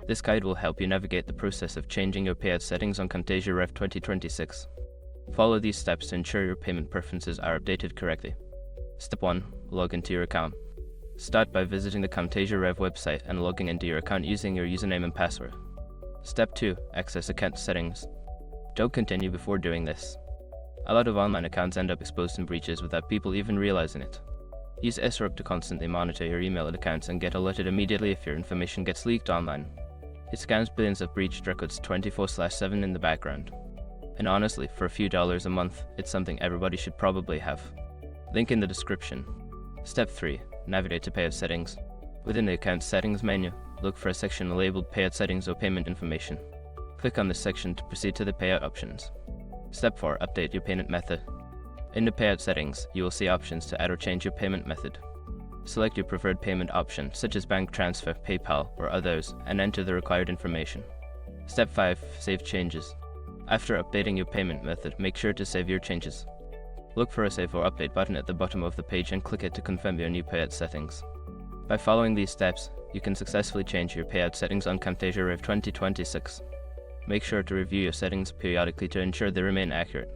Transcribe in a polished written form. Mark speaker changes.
Speaker 1: This guide will help you navigate the process of changing your payout settings on Camtasia Rev 2026. Follow these steps to ensure your payment preferences are updated correctly. Step 1. Log into your account. Start by visiting the Camtasia Rev website and logging into your account using your username and password. Step 2. Access account settings. Don't continue before doing this. A lot of online accounts end up exposed in breaches without people even realizing it. Use SRUP to constantly monitor your email accounts and get alerted immediately if your information gets leaked online. It scans billions of breached records 24/7 in the background. And honestly, for a few dollars a month, it's something everybody should probably have. Link in the description. Step 3. Navigate to Payout Settings. Within the Account Settings menu, look for a section labeled Payout Settings or Payment Information. Click on this section to proceed to the payout options. Step 4. Update your payment method. In the Payout Settings, you will see options to add or change your payment method. Select your preferred payment option, such as bank transfer, PayPal, or others, and enter the required information. Step 5. Save changes. After updating your payment method, make sure to save your changes. Look for a Save or Update button at the bottom of the page and click it to confirm your new payout settings. By following these steps, you can successfully change your payout settings on Camtasia Rev 2026. Make sure to review your settings periodically to ensure they remain accurate.